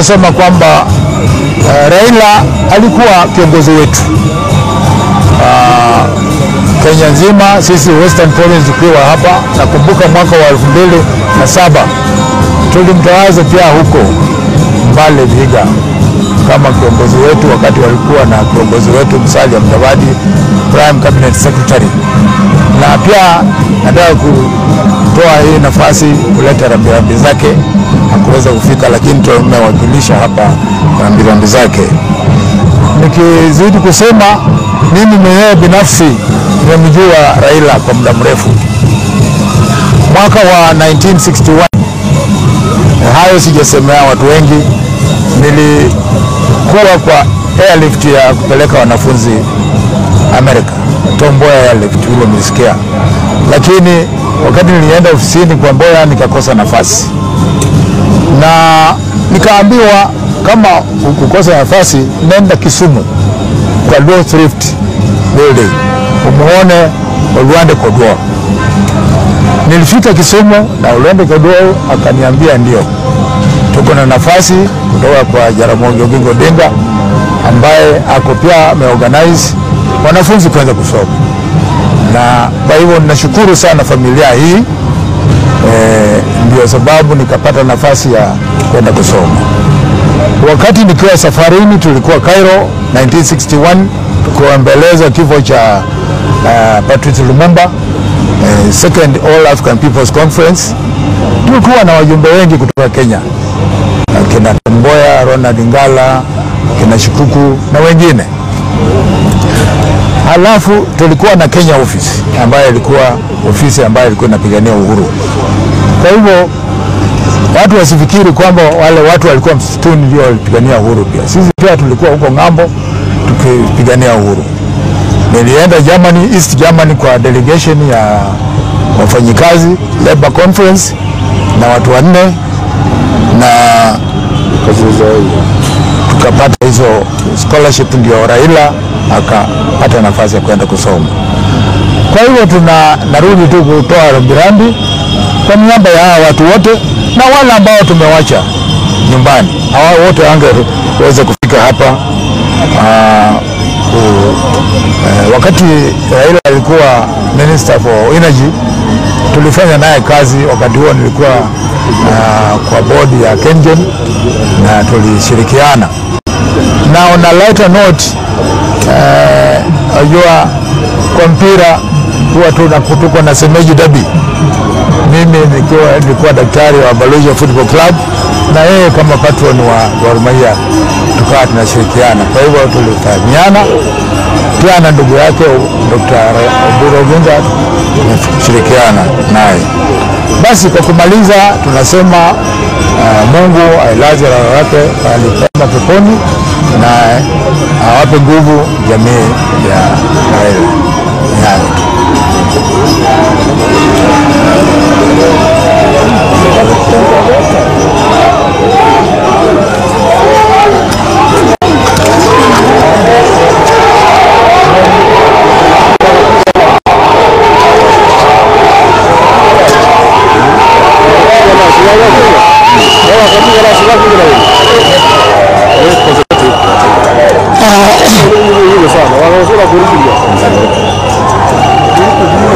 Sema kwamba Raila alikuwa kiongozi wetu Kenya nzima, sisi Western Province tukiwa hapa. Nakumbuka mwaka wa 2007 tulimtawaza pia huko Mbale Vihiga kama kiongozi wetu, wakati walikuwa na kiongozi wetu Musalia Mudavadi Prime Cabinet Secretary. Na pia nataka kutoa hii nafasi kuleta rambirambi zake, hakuweza kufika lakini tumewakilisha hapa rambirambi zake. Nikizidi kusema, mimi mwenyewe binafsi nimemjua Raila kwa muda mrefu. Mwaka wa 1961, hayo sijasemea watu wengi, nilikuwa kwa airlift ya kupeleka wanafunzi Amerika, Tom Mboya airlift, hilo nilisikia. Lakini wakati nilienda ofisini kwa Mboya nikakosa nafasi, na nikaambiwa kama ukukosa nafasi, nenda Kisumu kwa Law Thrift Building umuone Oluande Kodwo. Nilifika Kisumu na Oluande Kodwo akaniambia ndio, tuko na nafasi kutoka kwa Jaramogi Oginga Odinga ambaye ako pia ameorganize wanafunzi kuanza kusoma. Na kwa hivyo ninashukuru sana familia hii, ndio sababu nikapata nafasi ya kwenda kusoma. Wakati nikiwa safarini, tulikuwa Cairo 1961 kuombeleza kifo cha Patrice Lumumba, second All African People's Conference. Tulikuwa na wajumbe wengi kutoka Kenya, kina Mboya, Ronald Ngala, kina Shikuku na wengine. Halafu tulikuwa na Kenya Office ambayo ilikuwa ofisi ambayo ilikuwa inapigania uhuru. Kwa hivyo watu wasifikiri kwamba wale watu walikuwa msituni ndio walipigania uhuru pia. Sisi pia tulikuwa huko ng'ambo tukipigania uhuru. Nilienda Germany, East Germany kwa delegation ya wafanyikazi Labor Conference na watu 4, na tukapata hizo scholarship, ndio Raila akapata nafasi ya kwenda kusoma. Kwa hivyo narudi tu kutoa rambirambi kwa niaba ya hawa watu wote na wale ambao tumewacha nyumbani. Hawa wote wangeweza kufika hapa. Wakati Raila alikuwa Minister for Energy, tulifanya naye kazi. Wakati huo nilikuwa kwa bodi ya KenGen na tulishirikiana. Na on a lighter note, ajua kwa mpira huwa tuko na semeji dabi. Mimi nilikuwa daktari wa Baloja Football Club na yeye kama patron wa Gor Mahia, tukawa tunashirikiana. Kwa hivyo tulifahamiana pia, na ndugu yake Dr. Oburu Oginga tunashirikiana naye. Basi kwa kumaliza, tunasema Mungu ailaze roho yake alipema peponi na awape nguvu jamii ya Raila.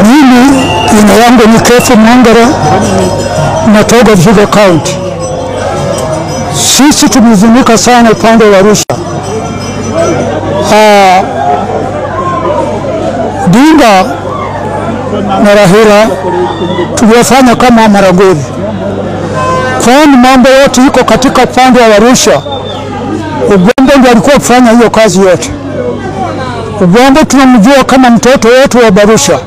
Mimi jina yangu ni Kefu Mwangara, natoka Vihiga County. Sisi tumezunika sana upande wa Arusha. Dinga na Raila tuliofanya kama Maragoli, kwani mambo yote iko katika upande wa Arusha. Ugombe ndiye alikuwa kufanya hiyo kazi yote. Ugombe tunamjua kama mtoto wetu wa Arusha,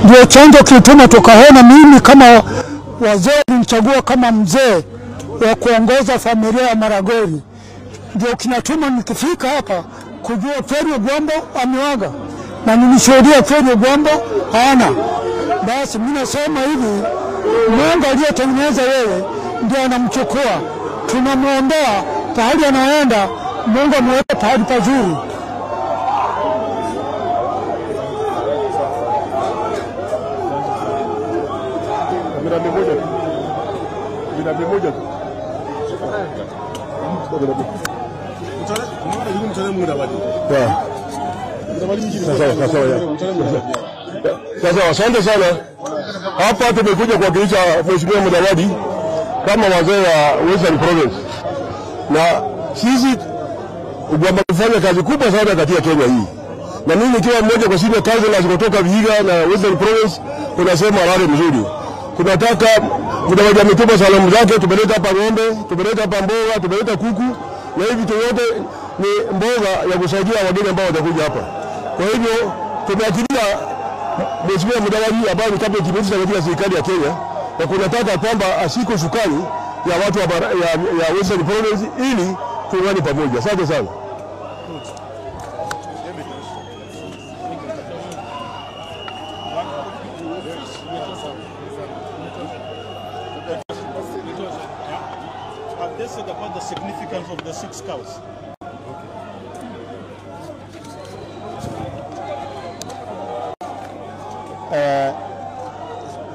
ndio chanzo kilituma tukaona mimi kama wazee nilichagua kama mzee wa kuongoza familia ya Maragoli, ndio kinatuma nikifika hapa kujua Feri Ugombo ameaga na nilishuhudia Feri Ugombo hana. Basi mimi nasema hivi, Mungu aliyetengeneza wewe ndio anamchukua. Tunamuondoa pahali anaenda, Mungu ameweka pahali pazuri. Bila mmoja tu. Sasa asante sana. Hapa tumekuja kuwakilisha Mheshimiwa Mudavadi kama wazee wa Western Province. Na sisi tumefanya kazi kubwa sana katika Kenya hii. Na mimi nikiwa mmoja kwa senior councillors kutoka Vihiga na Western Province, tunasema harare mzuri. Tunataka Mudavadi ametuma salamu zake, tumeleta hapa ng'ombe, tumeleta hapa mboga, tumeleta kuku, na hivi vitu vyote ni mboga ya kusaidia wageni ambao watakuja hapa. Kwa hivyo tumeachilia Mheshimiwa Mudavadi ambaye ni cabinet minister katika serikali ya Kenya, na kunataka kwamba ashike sukari ya watu ya Western Province ili tuungane pamoja. Asante sana. They said about the significance of the 6 cows.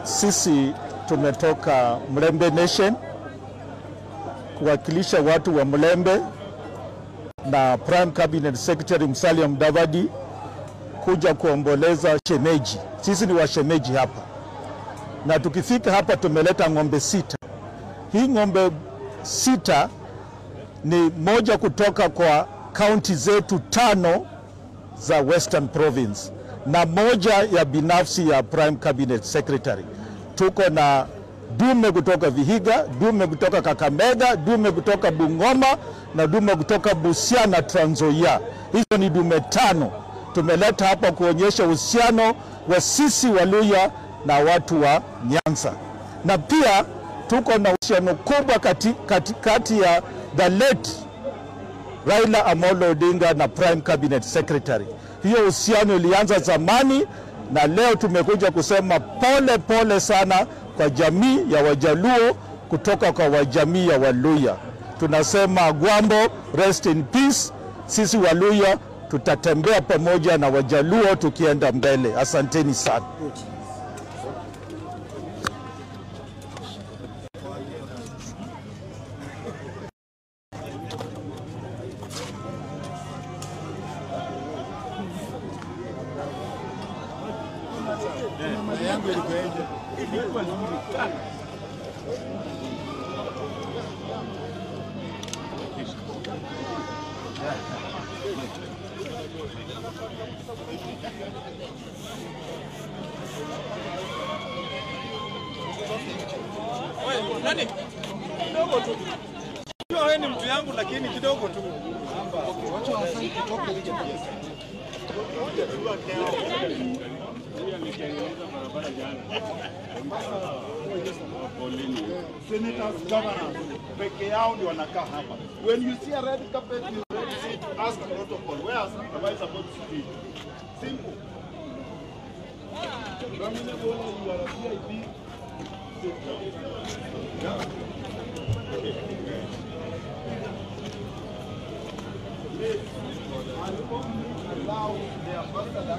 Sisi tumetoka Mlembe Nation kuwakilisha watu wa Mlembe na Prime Cabinet Secretary Musalia Mudavadi kuja kuomboleza shemeji. Sisi ni washemeji hapa, na tukifika hapa tumeleta ng'ombe 6. Hii ng'ombe 6 ni moja kutoka kwa kaunti zetu 5 za Western Province na moja ya binafsi ya Prime Cabinet Secretary. Tuko na dume kutoka Vihiga, dume kutoka Kakamega, dume kutoka Bungoma na dume kutoka Busia na Trans Nzoia. Hizo ni dume 5 tumeleta hapa kuonyesha uhusiano wa sisi Waluhya na watu wa Nyanza. Na pia tuko na uhusiano kubwa kati ya the late Raila Amolo Odinga na Prime Cabinet Secretary. Hiyo uhusiano ilianza zamani, na leo tumekuja kusema pole pole sana kwa jamii ya Wajaluo kutoka kwa wajamii ya Waluhya. Tunasema Gwambo, rest in peace. Sisi Waluhya tutatembea pamoja na Wajaluo tukienda mbele. Asanteni sana. Nani? Kidogo tu. Sio wewe ni mtu yangu lakini kidogo tu. Wacha wafanye kitoke hicho. Barabara jana. Senators, governors, peke yao ndio wanakaa hapa. When you see a red carpet, you ask protocol. Where am I supposed to be? Simple. You are a VIP. Allow the ambassador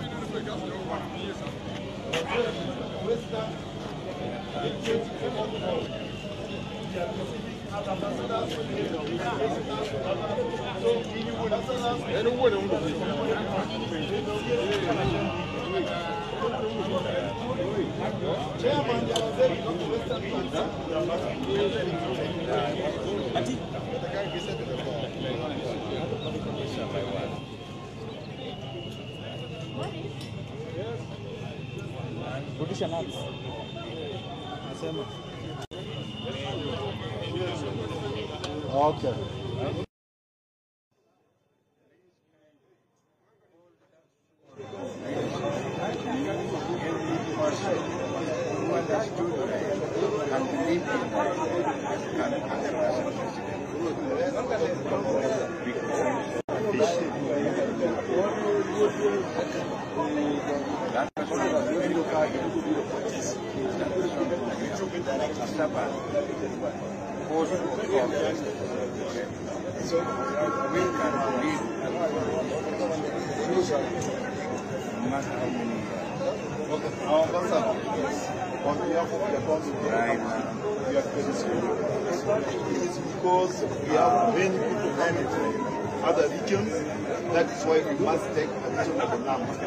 Okay. So we can lead no matter how many years. Okay, our ambassador, on behalf of the country, we are very sorry. It's because we have many people manage other regions. That is why we must take additional numbers.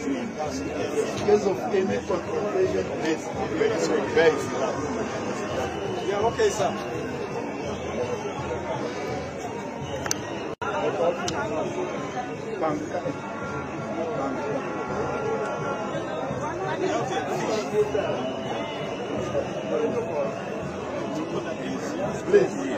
In case of any confrontation, please, guys. Yeah, okay, sir. Please.